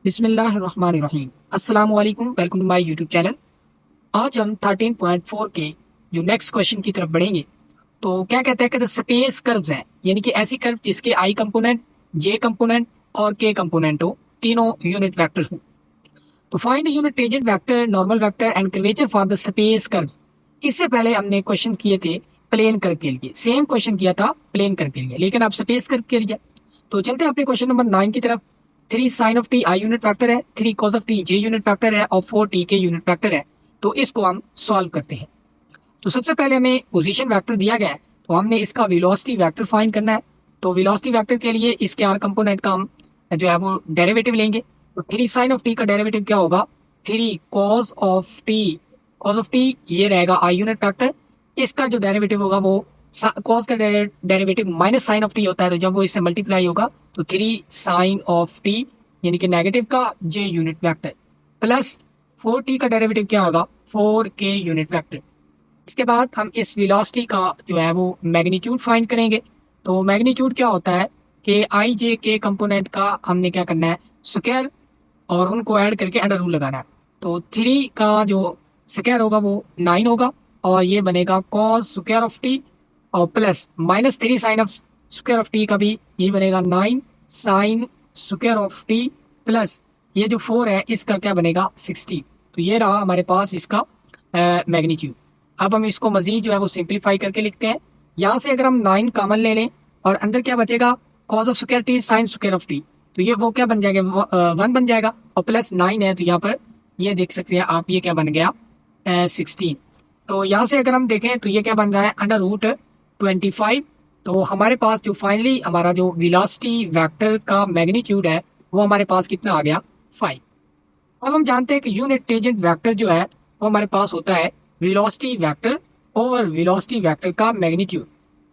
बिस्मिल्लाहिर्रहमानिर्रहीम। अस्सलाम वालेकुम, welcome to my YouTube channel. आज हम 13.4 के जो नेक्स्ट क्वेश्चन की तरफ बढ़ेंगे। तो क्या कहता है कि स्पेस कर्व्स हैं, यानी कि ऐसी कर्व जिसके आई कंपोनेंट, जे कंपोनेंट और के कंपोनेंट हो, तीनों यूनिट वेक्टर्स हो। तो find the unit tangent vector, normal vector and curvature for the space curves. इससे पहले हमने क्वेश्चन किए थे प्लेन कर्व के लिए, सेम क्वेश्चन किया था प्लेन कर्व के लिए, लेकिन अब स्पेस कर्व के लिए। तो चलते हैं अपने क्वेश्चन नंबर 9 की तरफ। 3 sine of T I unit factor है, 3 cos of t j unit factor है और 4 टी के यूनिट फैक्टर है। तो इसको हम सॉल्व करते हैं। तो सबसे पहले हमें पोजीशन वेक्टर दिया गया है, तो हमने इसका वेलोसिटी वेक्टर फाइंड करना है। तो वेलोसिटी वेक्टर के लिए इसके आर कंपोनेंट का हम जो है वो डेरिवेटिव लेंगे। तो 3 साइन ऑफ टी का डेरिवेटिव क्या होगा? 3 cos of t. Cos of T ये रहेगा आई यूनिट फैक्टर। इसका जो डेरिवेटिव होगा वो कॉस का derivative minus sine of t होता है, तो जब वो इससे मल्टीप्लाई होगा तो 3 साइन ऑफ टी यानी कि नेगेटिव का जे यूनिट वेक्टर प्लस 4 टी का डेरिवेटिव क्या होगा? 4 के यूनिट वेक्टर। इसके बाद हम इस वेलोसिटी का जो है वो मैग्नीट्यूड फाइंड करेंगे। तो मैग्नीट्यूड क्या होता है कि आई जे के कंपोनेंट का हमने क्या करना है? स्क्वायर और उनको ऐड करके अंडर रूट लगाना है। तो 3 का जो स्क्वायर होगा वो 9 होगा और ये बनेगा कॉस स्क्वायर ऑफ टी और plus minus 3 sine of square of t का भी ये बनेगा 9 sine square of T plus ये जो 4 है इसका क्या बनेगा? 60। तो ये रहा हमारे पास इसका मैग्नीट्यूड। अब हम इसको मजीद जो है वो सिंप्लीफाई करके लिखते हैं। यहाँ से अगर हम 9 कॉमन ले लें और अंदर क्या बचेगा? Cos of square T sine square of T. तो ये वो क्या बन जाएगा? 1 बन जाएगा और प्लस 9 है तो यहाँ पर ये देख सकते हैं आप, ये क्या बन गया? 16। तो यहाँ से अगर हम देखें तो ये क्या बन रहा है? Under root 25। तो हमारे पास जो फाइनली हमारा जो वेलोसिटी वेक्टर का मैग्नीट्यूड है वो हमारे पास कितना आ गया? 5। अब हम जानते हैं कि यूनिट टेंजेंट वेक्टर जो है वो हमारे पास होता है velocity vector over velocity vector का मैग्नीट्यूड।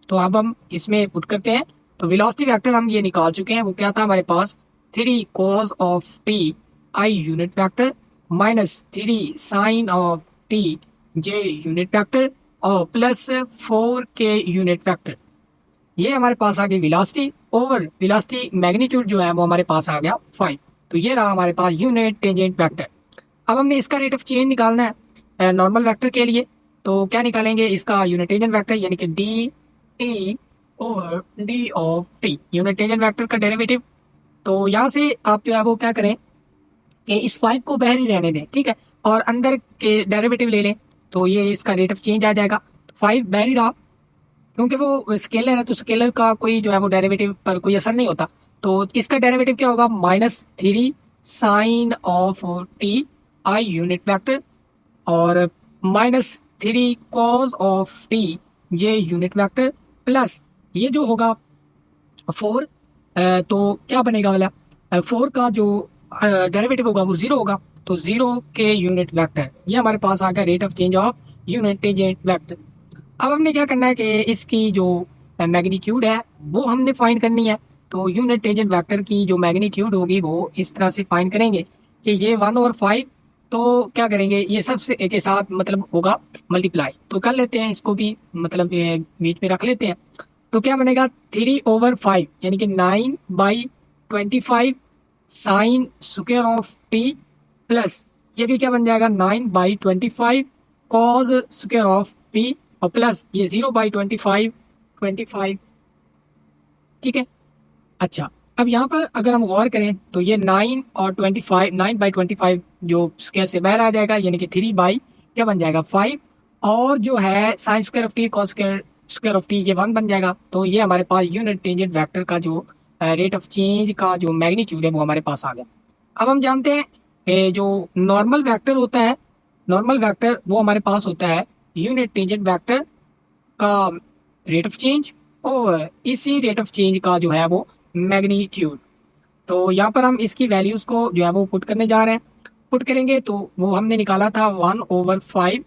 तो अब हम इसमें पुट करते हैं। तो वेलोसिटी वेक्टर हम ये निकाल चुके हैं, वो क्या था हमारे पास? 3 cos of T I unit vector minus 3 sine of t j unit vector और प्लस 4 के यूनिट वेक्टर। ये हमारे पास आ गई वेलोसिटी ओवर वेलोसिटी मैग्नीट्यूड जो है वो हमारे पास आ गया 5। तो ये रहा हमारे पास यूनिट टेंजेंट वेक्टर। अब हमने इसका रेट ऑफ चेंज निकालना है नॉर्मल वेक्टर के लिए। तो क्या निकालेंगे? इसका यूनिट टेंजेंट वेक्टर यानी कि D T over D of T, unit tangent vector का डेरिवेटिव। तो यहाँ से आप जो है वो क्या करें कि इस 5 को बाहर ही रहने दें, ठीक है, और अंदर के डेरिवेटिव ले लें। तो ये इसका रेट ऑफ चेंज आ जाएगा। 5 बाहर ही रहा क्योंकि वो स्केलर है, तो स्केलर का कोई जो है वो डेरिवेटिव पर कोई असर नहीं होता। तो इसका डेरिवेटिव क्या होगा? -3 sine of T I unit vector और -3 cos of t j unit vector plus ये जो होगा 4। तो क्या बनेगा वाला? 4 का जो डेरिवेटिव होगा वो 0 होगा, तो 0 के यूनिट वेक्टर। ये हमारे पास आ गया rate of change of unit tangent vector. अब हमने क्या करना है कि इसकी जो मैग्नीट्यूड है वो हमने फाइंड करनी है। तो यूनिट टेंजेंट वेक्टर की जो मैग्नीट्यूड होगी वो इस तरह से फाइंड करेंगे कि ये 1 और 5, तो क्या करेंगे ये सब से एक साथ मतलब होगा मल्टीप्लाई। तो कर लेते हैं इसको भी, मतलब बीच में रख लेते हैं। तो क्या बनेगा? 3/5 यानी कि 9/25 sign square of T plus ये भी क्या बन जाएगा? 9/25 कॉस स्क्वायर ऑफ टी और प्लस ये 0/25 ठीक है। अच्छा, अब यहाँ पर अगर हम गौर करें तो ये 9 और 25, 9/25 जो स्क्वायर से बाहर आ जाएगा यानी कि 3 बाई क्या बन जाएगा? 5 और जो है sign square of t cos square of T ये 1 बन जाएगा। तो ये हमारे पास यूनिट टेंजेंट वेक्टर का जो रेट ऑफ चेंज का जो मैग्नीट्यूड है वो हमारे पास आ गया। अब हम जानते हैं जो नॉर्मल वेक्टर होता है, नॉर्मल वेक्टर वो हमारे पास होता है यूनिट टेंजेंट वेक्टर का रेट ऑफ चेंज और इसी रेट ऑफ चेंज का जो है वो मैग्नीट्यूड। तो यहाँ पर हम इसकी वैल्यूज को जो है वो पुट करने जा रहे हैं। पुट करेंगे तो वो हमने निकाला था 1/5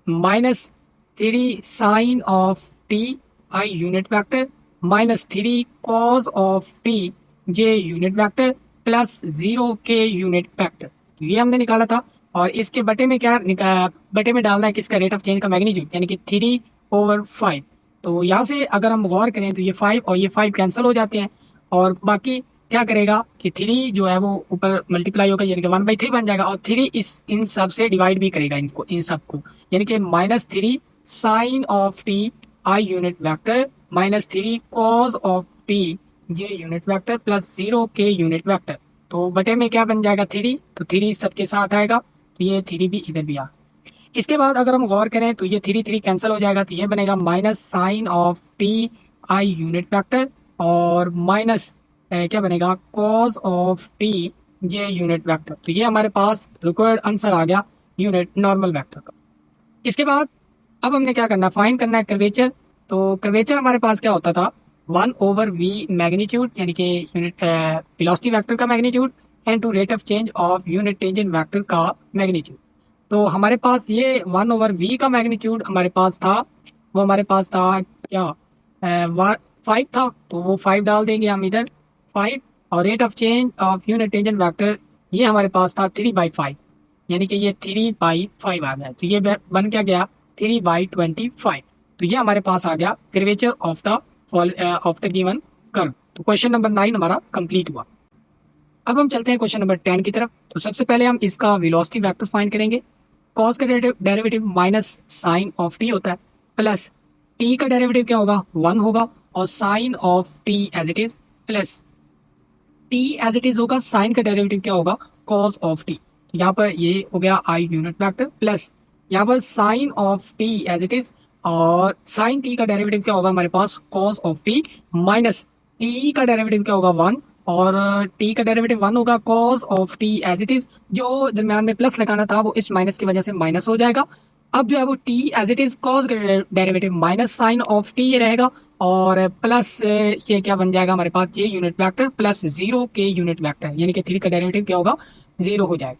-3 sine of T I unit vector -3 cos of t j unit vector plus 0 के यूनिट वेक्टर। ये हमने निकाला था और इसके बटे में क्या बटे में डालना है किसका? रेट ऑफ चेंज का मैग्नीट्यूड यानी कि 3/5। तो यहाँ से अगर हम गौर करें तो ये 5 और ये 5 कैंसिल हो जाते हैं और बाकी क्या करेगा कि थ्री जो है वो ऊपर मल्टीप्लाई होगा यानी कि 1/3 बन जाएगा, और थ्री इस इन सब से डिवाइड भी करेगा इनको, इन सबको, यानी कि -3 sine of T I unit vector -3 cos of t j unit vector plus 0 के यूनिट वेक्टर। तो बटे में क्या बन जाएगा थ्री, तो थ्री सबके साथ आएगा, तो ये थ्री भी इधर भी आ। इसके बाद अगर हम गौर करें तो ये थ्री थ्री कैंसिल हो जाएगा, तो ये बनेगा minus sine of T I unit vector और माइनस क्या बनेगा cos of t j unit vector. तो ये हमारे पास रिक्वायर्ड आंसर आ गया यूनिट नॉर्मल वेक्टर का। इसके बाद अब हमने क्या करना, फाइंड करना है कर्वेचर। तो कर्वेचर हमारे पास क्या होता था, 1/v मैग्नीट्यूड यानी कि यूनिट वेलोसिटी वेक्टर का magnitude and to rate of change of unit tangent vector का मैग्नीट्यूड। तो हमारे पास ये 1/v का मैग्नीट्यूड हमारे पास था, वो हमारे पास था क्या 5 था, तो वो 5 डाल देंगे हम इधर 5, और rate of change of unit tangent vector ये हमारे पास था 3/5, यानी कि ये 3/5 आ गया, तो ये बन क्या गया 3/25। तो ये हमारे पास आ गया curvature of the given curve. तो क्वेश्चन नंबर 9 हमारा कंप्लीट हुआ। अब हम चलते हैं क्वेश्चन नंबर 10 की तरफ। तो सबसे पहले हम इसका वेलोसिटी वेक्टर फाइंड करेंगे। कॉस का derivative minus sine of t होता है, प्लस टी का डेरिवेटिव क्या होगा 1 होगा, और sine of T as it is plus t as it is होगा, साइन का डेरिवेटिव क्या होगा कॉस ऑफ टी। तो यहाँ पर ये हो गया आई यूनिट वेक्टर प्लस यहाँ पर sine of T as it is, और साइन टी का डेरिवेटिव क्या होगा हमारे पास cos of T, minus T का डेरिवेटिव क्या होगा 1, और टी का डेरिवेटिव 1 होगा, cos of T as it is जो दरम्यान में प्लस लगाना था वो इस माइनस की वजह से माइनस हो जाएगा। अब जो है वो t as it is cos derivative minus sine of t रहेगा, और प्लस ये क्या बन जाएगा हमारे पास जे यूनिट वेक्टर प्लस 0 के यूनिट वेक्टर, यानी कि थ्री का डेरिवेटिव क्या होगा 0 हो जाएगा।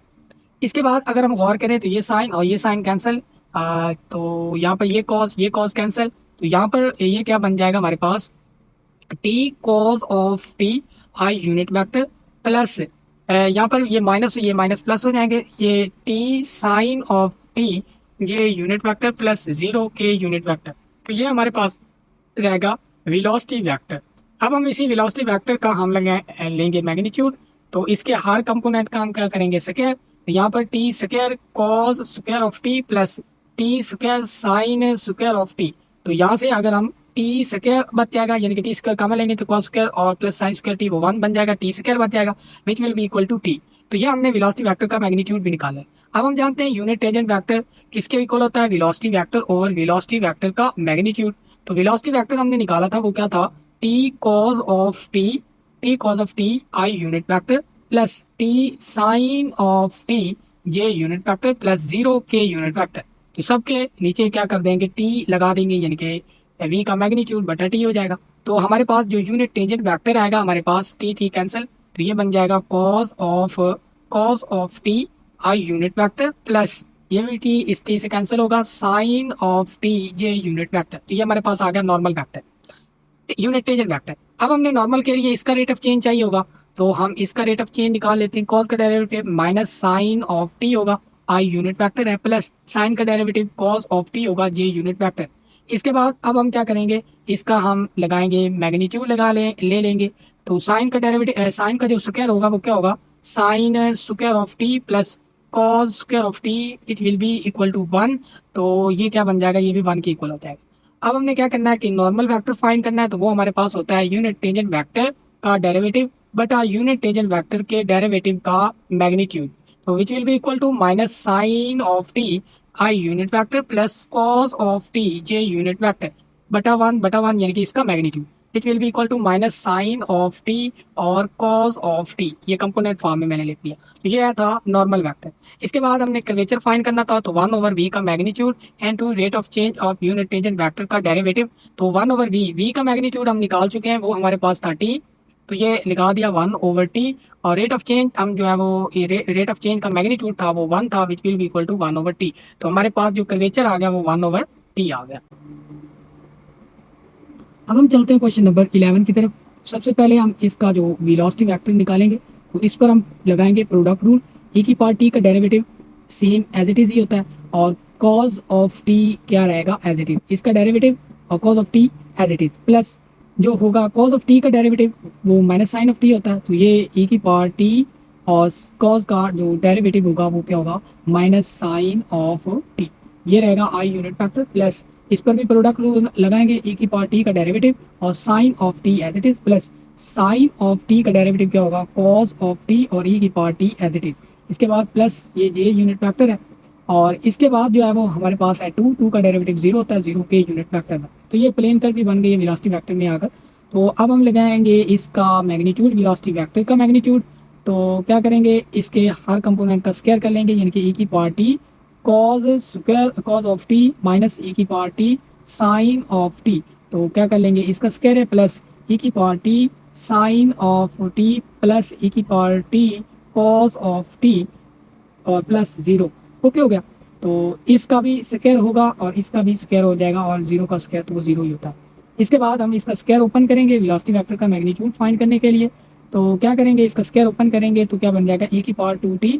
इसके बाद अगर हम गौर करें तो ये साइन और ये साइन कैंसिल, तो यहाँ पर ये कॉस कैंसिल, तो यहाँ पर ये क्या बन जाएगा हमारे पास T cos of T I unit vector plus यहाँ पर ये माइनस प्लस हो जाएंगे, ये टी साइन ऑफ टी ये यूनिट वेक्टर प्लस 0 के यूनिट वेक्टर। तो ये हमारे पास रहेगा वेलोसिटी वेक्टर। अब हम इसी वेलोसिटी वेक्टर का हम लेंगे मैग्नीट्यूड। तो इसके हर कंपोनेंट का हम क्या करेंगे स्क्वायर, तो यहाँ पर T square cos square of T plus T square sine square of T. तो यहाँ से अगर हम टी स्क्वायर बच जाएगा, यानी कि टी स्क्वायर कॉमन लेंगे तो कॉस स्क्वायर और प्लस साइन स्क्वायर टी वो 1 बन जाएगा, टी स्क्वायर बच जाएगा which will be equal to t. तो ये हमने वेलोसिटी वेक्टर का मैग्नीट्यूड भी निकाला है। अब हम जानते हैं यूनिट टेंजेंट वेक्टर किसके इक्वल होता है, velocity vector over velocity vector का मैग्नीट्यूड। तो वेलोसिटी वेक्टर हमने निकाला था वो क्या था t cos of T I unit vector plus t sine of t j unit vector plus 0 के यूनिट वेक्टर। तो सबके नीचे क्या कर देंगे टी लगा देंगे, यानी कि वी का मैग्नीट्यूड बटा टी हो जाएगा। तो हमारे पास जो यूनिट टेंजेंट वेक्टर आएगा हमारे पास टी कैंसिल, तो ये बन जाएगा cos of T I unit vector plus ये भी टी इस टी से कैंसिल होगा sine of t j unit vector. तो ये हमारे पास आ गया normal vector unit tangent vector. अब हमने नॉर्मल के लिए इसका रेट ऑफ चेंज चाहिए होगा, तो हम इसका रेट ऑफ चेंज निकाल लेते हैं। कॉस का derivative minus sine of t होगा आई यूनिट वेक्टर है प्लस साइन का डेरिवेटिव कॉस ऑफ टी होगा जे यूनिट वेक्टर। इसके बाद अब हम क्या करेंगे, इसका हम लगाएंगे मैग्नीट्यूड ले लेंगे। तो साइन का डेरिवेटिव साइन का जो स्क्वायर होगा वो क्या होगा sine square of T plus cos square of t it will be equal to 1। तो ये क्या बन जाएगा, ये भी 1 के इक्वल हो जाएगा। अब हमने क्या करना है कि नॉर्मल वेक्टर फाइंड करना है, तो वो हमारे पास होता है यूनिट टेंजेंट वेक्टर का डेरिवेटिव बटा यूनिट टेंजेंट वेक्टर के डेरिवेटिव का मैग्नीट्यूड। तो which will be equal to minus sine of T I unit vector plus cos of t j unit vector बटा 1 यानी कि इसका magnitude which will be equal to minus sine of T और cos of T, ये component form में मैंने लिख दिया। ये था नॉर्मल वेक्टर। इसके बाद हमने कर्वेचर फाइंड करना था, तो 1/v का magnitude and to rate of change of unit tangent vector का डेरिवेटिव। तो 1/v का मैग्नीट्यूड हम निकाल चुके हैं, वो हमारे पास था t, तो ये निकाल दिया 1/t, और रेट ऑफ चेंज हम जो है वो रेट ऑफ चेंज का मैग्नीट्यूड था वो 1 था which will be equal to 1/t। तो हमारे पास जो कर्वेचर आ गया वो 1/t आ गया। अब हम चलते हैं क्वेश्चन नंबर 11 की तरफ। सबसे पहले हम इसका जो वेलोसिटी वेक्टर निकालेंगे, तो इस पर हम लगाएंगे प्रोडक्ट रूल। e की पावर टी का derivative same as it is ही होता है, और कॉज ऑफ टी क्या रहेगा एज इट इज, इसका डेरिवेटिव और cos of T as it is plus जो होगा कॉज ऑफ टी का डेरिवेटिव वो माइनस साइन ऑफ टी होता है, तो ये ई की पावर टी और कॉज का जो डेरिवेटिव होगा वो क्या होगा माइनस साइन ऑफ टी। ये रहेगा आई यूनिट फैक्टर प्लस इस पर भी प्रोडक्ट रूल लगाएंगे, ई की पावर टी का डेरिवेटिव और sine of T as it is plus sine of t का डेरिवेटिव क्या होगा कॉज ऑफ टी और ई की power t as it is. इसके बाद प्लस ये जे यूनिट फैक्टर है और इसके बाद जो है वो हमारे पास है टू, टू का डेरिवेटिव जीरो होता है, जीरो के यूनिट फैक्टर में। तो ये प्लेन कर्व भी बन गई है वेलोसिटी वेक्टर में आकर। तो अब हम लगाएंगे इसका मैग्नीट्यूड, वेलोसिटी वेक्टर का मैग्नीट्यूड। तो क्या करेंगे, इसके हर कंपोनेंट का स्क्वायर कर लेंगे, यानी कि ई की power T cos square cos of T minus E की power T sine of T. तो क्या कर लेंगे, इसका स्क्वायर है प्लस ई की power T sine of T plus E की power T cos of T और प्लस जीरो। ओके हो गया। तो इसका भी स्क्वायर होगा और इसका भी स्क्वायर हो जाएगा और जीरो का स्क्वायर तो वो जीरो ही होता है। इसके बाद हम इसका स्क्वायर ओपन करेंगे वेलोसिटी वेक्टर का मैग्नीट्यूड फाइंड करने के लिए। तो क्या करेंगे, इसका स्क्वायर ओपन करेंगे तो क्या बन जाएगा, ई की power two T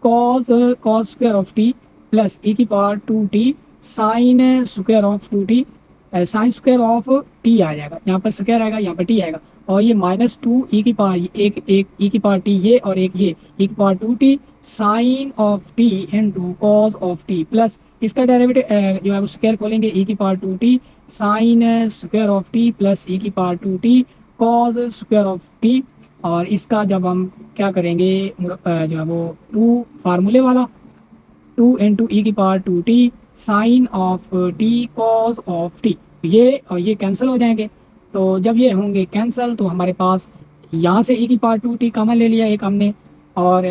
cos cos square of T plus E की power two T sine square of two T, sine square of T आ जाएगा, यहाँ पर स्क्वायर आएगा यहाँ पर टी आएगा और ये माइनस टू ई की पावर एक एक ई की पावर टी ये और एक ये ई की power two T sine of T into cos of T plus इसका डेरिवेटिव जो है वो स्क्वायर खोलेंगे ई की power two T sine square of T plus E की power two T cos square of T. और इसका जब हम क्या करेंगे जो है वो टू फार्मूले वाला टू इंटू ई की power two T sine of t cos of T, ये और ये कैंसिल हो जाएंगे। तो जब ये होंगे कैंसिल तो हमारे पास यहाँ से ई की पावर टू टी कॉमन ले लिया एक हमने और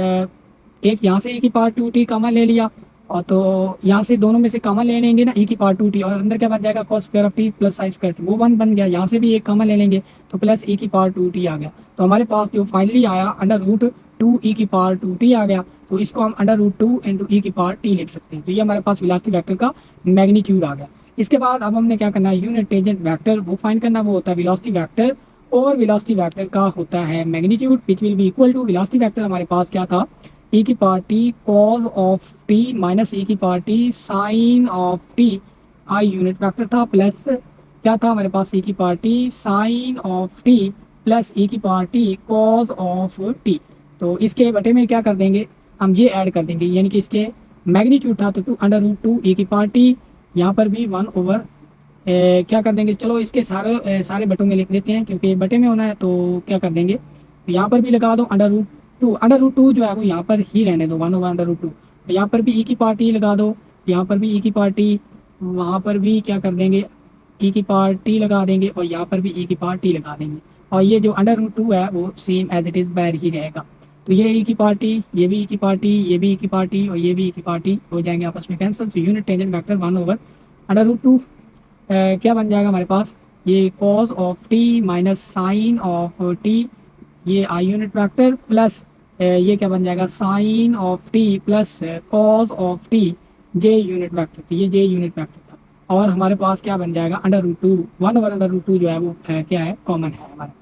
एक यहाँ से ई की पावर टू टी कॉमन ले लिया और तो यहाँ से दोनों में से कॉमन ले लेंगे ना ई की पावर टू टी और अंदर क्या बन जाएगा cos square of T plus sine square t, वो वन बन गया। यहाँ से भी एक कॉमन ले लेंगे तो प्लस ई की पावर टू टी आ गया। तो हमारे पास जो फाइनली आया अंडर रूट टू ई की पावर टू टी आ गया। तो इसको हम under root two into e की पावर टी लिख सकते हैं। तो ये हमारे पास वेलोसिटी वेक्टर का मैग्नीट्यूड आ गया। इसके बाद अब हमने क्या करना है, यूनिट टेंजेंट वेक्टर वो फाइंड करना, वो होता है वेलोसिटी वेक्टर और वेलोसिटी वेक्टर का होता है magnitude which will be equal to velocity vector हमारे पास क्या था ई की power T cos of T minus E की power T sine of T I unit vector था प्लस क्या था हमारे पास ई की power T sine of T plus E की power T cos of T. तो इसके बटे में क्या कर देंगे, हम ये ऐड कर देंगे, यानी कि इसके मैग्नीट्यूड था तो टू अंडर रूट टू ई की पावर टी, यहाँ पर भी वन ओवर क्या कर देंगे, चलो इसके सारे बटों में लिख देते हैं क्योंकि बटे में होना है। तो क्या कर देंगे, तो यहाँ पर भी लगा दो अंडर रूट टू जो है वो यहाँ पर ही रहने दो one over under root two. यहाँ पर भी ई की पावर टी लगा दो, यहाँ पर भी ई की पावर टी, वहाँ पर भी क्या कर देंगे ई की पावर टी लगा देंगे और यहाँ पर भी ई की पावर टी लगा देंगे और ये जो अंडर रूट टू है वो सेम एज इट इज़ बैर ही रहेगा। तो ये ई की पावर टी, ये भी ई की पावर टी, ये भी ई की पावर टी और ये भी ई की पावर टी हो जाएंगे आपस में कैंसिल। तो unit tangent vector one over under root two क्या बन जाएगा हमारे पास, ये cos of T minus sine of T ये आई यूनिट वेक्टर प्लस ये क्या बन जाएगा sine of T plus cos of t j unit vector. तो ये जे यूनिट वेक्टर था और हमारे पास क्या बन जाएगा under root two one over under root two जो है वो क्या है कॉमन है हमारा।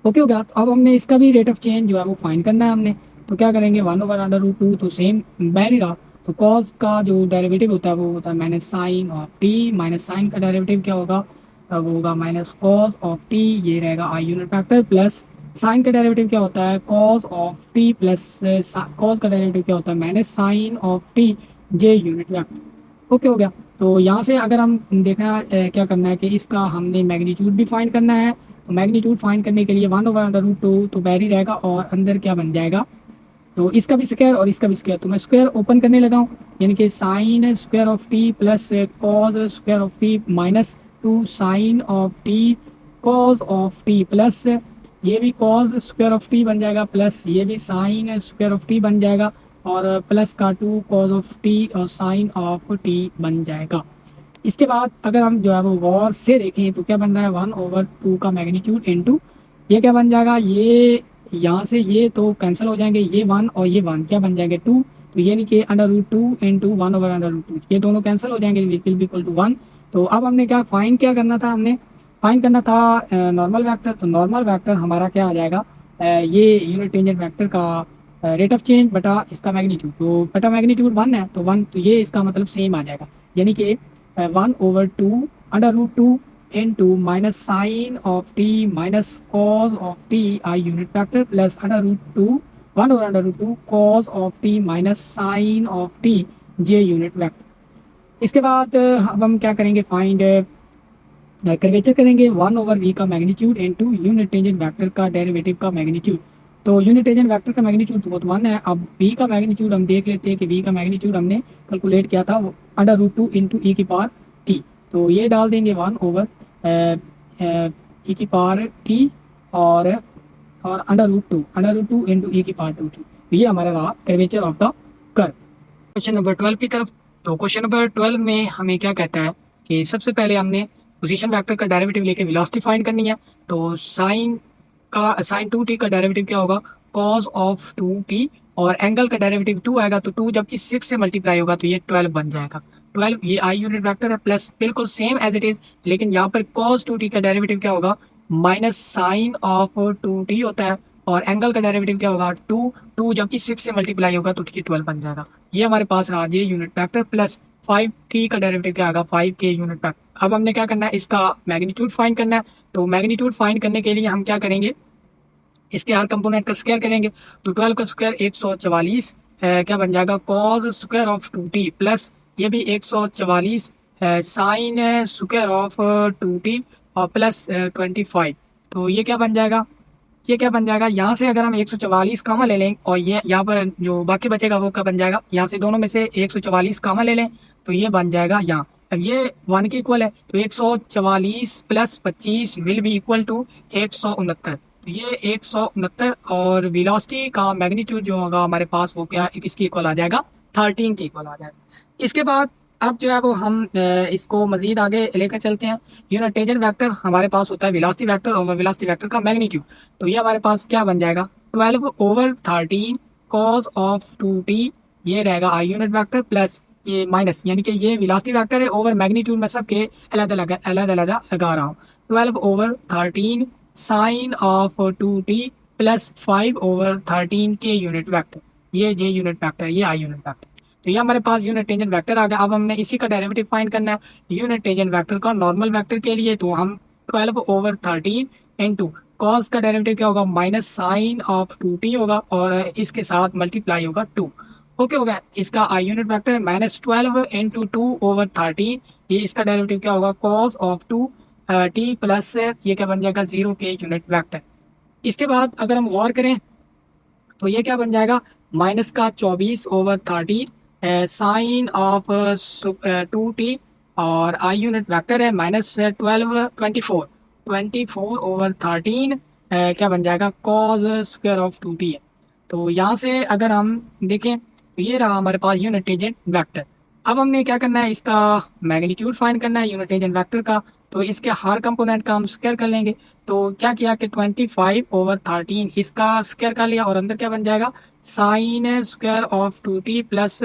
ओके हो गया। तो अब हमने इसका भी रेट ऑफ चेंज जो है वो फाइंड करना है हमने। तो क्या करेंगे, one over under root two तो सेम बैर ही रहा। तो कॉस का जो डेरिवेटिव होता है वो होता है minus sine of T, minus sine का डेरिवेटिव क्या होगा, वो होगा माइनस कॉस ऑफ टी, ये रहेगा i unit factor plus sine का डेरिवेटिव क्या होता है cos of T plus cos का डेरिवेटिव क्या होता है minus sine of t j unit vector. Okay हो गया। तो यहाँ से अगर हम देखना क्या करना है कि इसका हमने मैग्नीट्यूड भी फाइंड करना है। तो मैग्नीट्यूड फाइंड करने के लिए one over under root two तो बैरी रहेगा और अंदर क्या बन जाएगा, तो इसका भी स्क्वायर और इसका भी स्क्वायर। तो मैं स्क्वायर ओपन करने लगा हूँ, यानी कि sine square of T plus cos square of T minus two sine of t cos of T plus ये भी कॉज स्क्वायर ऑफ टी बन जाएगा प्लस ये भी साइन स्क्वायर ऑफ टी बन जाएगा और प्लस का टू कॉज ऑफ टी और साइन ऑफ टी बन जाएगा। इसके बाद अगर हम जो है वो गौर से देखें तो क्या बन रहा है वन ओवर टू का मैग्नीट्यूड इनटू ये क्या बन जाएगा, ये यहाँ से ये तो कैंसिल हो जाएंगे, ये वन और ये वन क्या बन जाएंगे टू। तो ये नहीं कि under root two into one over under root two ये दोनों कैंसिल हो जाएंगे, will be equal to one. तो अब हमने क्या करना था, हमने फाइंड करना था नॉर्मल वेक्टर। तो नॉर्मल वेक्टर हमारा क्या आ जाएगा, ये यूनिट टेंजेंट वेक्टर का रेट ऑफ चेंज बटा इसका मैग्नीट्यूड। तो बटा मैग्नीट्यूड वन है तो वन, तो ये इसका मतलब सेम आ जाएगा, यानी कि one over two under root two into minus sine of t minus cos of t I unit vector plus under root 2 1 over under root 2 cos of t minus sine of t j unit vector। इसके बाद अब हम क्या करेंगे, find curvature करेंगे 1/v का magnitude into unit tangent vector का derivative का मैग्नीट्यूड। तो यूनिट टेंजेंट वेक्टर का मैग्नीट्यूड तो 1 है। अब v का मैग्नीट्यूड हम देख लेते हैं कि v का मैग्नीट्यूड हमने कैलकुलेट किया था अंडर रूट 2 इंटू ई की पावर t। तो ये डाल देंगे 1/e की पावर t और under root two into e की पावर 2 t। तो ये हमारा रहा curvature of the curve. Question number 12 की तरफ। तो क्वेश्चन नंबर 12 में हमें क्या कहता है कि सबसे पहले हमने पोजीशन वेक्टर का डेरिवेटिव लेके वेलोसिटी फाइंड करनी है। तो साइन 2t का डेरिवेटिव क्या होगा, कॉस ऑफ 2t, और एंगल का डेरिवेटिव 2 आएगा। तो 2 जब इस 6 से मल्टीप्लाई होगा तो ये 12 बन जाएगा। 12 ये आई यूनिट वेक्टर है प्लस बिल्कुल सेम एज इट इज, लेकिन यहाँ पर कॉस 2t का डेरिवेटिव क्या होगा, माइनस साइन ऑफ 2t होता है, और एंगल का डेरिवेटिव क्या होगा 2 जब इस 6 से मल्टीप्लाई होगा तो ये 12 बन जाएगा। ये हमारे पास रहा ये यूनिट वेक्टर प्लस 5t का डेरिवेटिव क्या आएगा 5k यूनिट वेक्टर। अब हमने क्या करना है, इसका मैग्नीट्यूड फाइंड करना है। तो मैग्नीट्यूड फाइंड करने के लिए हम क्या करेंगे, इसके हर कंपोनेंट का स्क्वायर करेंगे। तो 12 का स्क्वायर 144 क्या बन जाएगा, cos square of 2t plus ये भी 144 साइन स्क्वायर ऑफ 2t और प्लस 25। तो ये क्या बन जाएगा, यहाँ से अगर हम 144 कामा ले लें और ये यहाँ पर जो बाकी बचेगा वो क्या बन जाएगा, यहाँ से दोनों में से 144 कामा ले लें तो ये बन जाएगा यहाँ। अब ये 1 के इक्वल है तो 144 plus 25 will be equal to 169। तो ये 169 और वेलोसिटी का मैग्नीट्यूड जो होगा हमारे पास वो क्या इसके इक्वल आ जाएगा 13 के इक्वल आ जाएगा। इसके बाद अब जो है वो हम इसको मजीद आगे लेकर चलते हैं। यूनिट टेंजेंट वेक्टर हमारे पास होता है वेलोसिटी वेक्टर और वेलोसिटी वेक्टर का मैग्नीट्यूड। तो ये हमारे पास क्या बन जाएगा 12/13 कॉस ऑफ 2t, ये रहेगा आई यूनिट वेक्टर प्लस ये माइनस, यानी कि ये वेलोसिटी वेक्टर है ओवर मैग्नीट्यूड में सबके अलग अलग लगा रहा हूँ। 12/13 साइन ऑफ 2t प्लस 5/13 के यूनिट वेक्टर, ये जे यूनिट वेक्टर, ये आई यूनिट वेक्टर। तो ये हमारे पास यूनिट टेंजेंट वेक्टर आ गया। अब हमने इसी का डेरिवेटिव फाइंड करना है यूनिट टेंजेंट वेक्टर का नॉर्मल वेक्टर के लिए। तो हम 12/13 इंटू कॉस का डेरिवेटिव क्या होगा, माइनस साइन ऑफ 2t होगा और इसके साथ मल्टीप्लाई होगा 2। ओके हो गया। इसका आई यूनिट वेक्टर है -12 इंटू 2/13, ये इसका डेरिवेटिव क्या होगा कॉस ऑफ 2t प्लस ये क्या बन जाएगा 0 के यूनिट वेक्टर। इसके बाद अगर हम गौर करें तो ये क्या बन जाएगा माइनस का 24/13 साइन ऑफ 2t और आई यूनिट वेक्टर है -24/13 क्या बन जाएगा कॉस स्क्वायर ऑफ 2t है। तो यहाँ से अगर हम देखें तो ये रहा हमारे पास यूनिट टेंजेंट वेक्टर। अब हमने क्या करना है, इसका मैग्नीट्यूड फाइंड करना है यूनिट टेंजेंट वेक्टर का। तो इसके हर कंपोनेंट का हम स्क्वायर कर लेंगे। तो क्या किया कि 25/13 इसका स्क्वायर कर लिया और अंदर क्या बन जाएगा sign square of 2t plus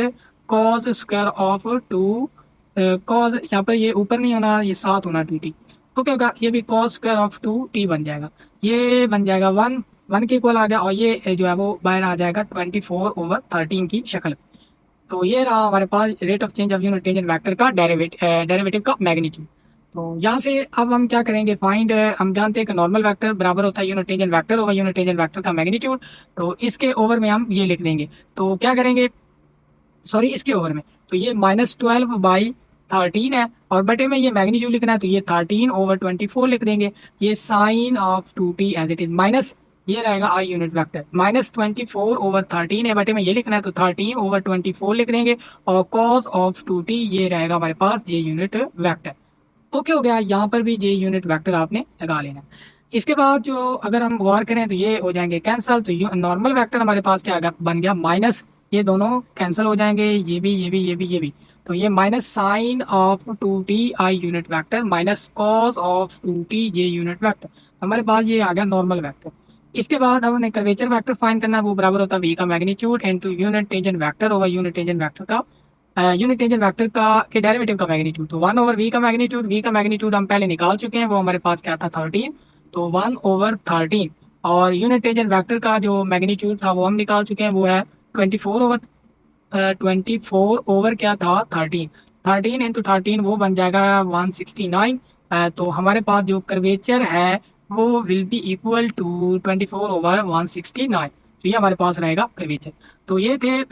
cos square of 2 cos, यहाँ पर ये ऊपर नहीं होना ये साथ होना 2t। तो क्या होगा ये भी कॉस स्क्वायर ऑफ 2t बन जाएगा, ये बन जाएगा 1 के इक्वल आ गया और ये जो है वो बाहर आ जाएगा 24/13 की शक्ल। तो ये रहा हमारे पास rate of change of unit tangent vector का डेरिवेटिव का मैग्नीट्यूड। तो यहाँ से अब हम क्या करेंगे फाइंड, हम जानते हैं कि नॉर्मल वेक्टर बराबर होता है यूनिट टेंजेंट वेक्टर होगा यूनिट टेंजेंट वेक्टर का मैग्नीट्यूड। तो इसके ओवर में हम ये लिख देंगे। तो क्या करेंगे, सॉरी इसके ओवर में, तो ये -12/13 है और बटे में ये मैग्नीट्यूड लिखना है तो ये 13/24 लिख देंगे। ये sine of 2t as it is minus ये रहेगा आई यूनिट वेक्टर -24/13 है, बटे में ये लिखना है तो 13/24 लिख देंगे और कॉस ऑफ 2t ये रहेगा हमारे पास जे यूनिट वेक्टर। ओके हो गया, यहाँ पर भी जे यूनिट वेक्टर आपने लगा लेना। इसके बाद जो अगर हम गौर करें तो ये हो जाएंगे कैंसल। तो नॉर्मल वेक्टर हमारे पास क्या बन गया माइनस, ये दोनों कैंसिल हो जाएंगे, ये भी। तो ये minus sine of 2t i unit vector minus cos of 2t j unit vector, हमारे पास ये आ गया नॉर्मल वेक्टर। इसके बाद अब हमें कर्वेचर वेक्टर फाइंड करना है, वो बराबर होता है v का magnitude into unit tangent vector होगा यूनिट टेंजेंट वेक्टर का के डेरिवेटिव का मैग्नीट्यूड। तो 1/v का मैग्नीट्यूड हम पहले निकाल चुके हैं, वो हमारे पास क्या था 13। तो 1/13 और यूनिट टेंजेंट वेक्टर का जो मैग्नीट्यूड था वो हम निकाल चुके हैं, वो है 24 ओवर क्या था 13 इंटू 13 वो बन जाएगा 169 तो हमारे पास जो कर्वेचर है वो विल बी इक्वल टू 24/169। तो ये हमारे पास रहेगा कर्वेचर। तो ये थे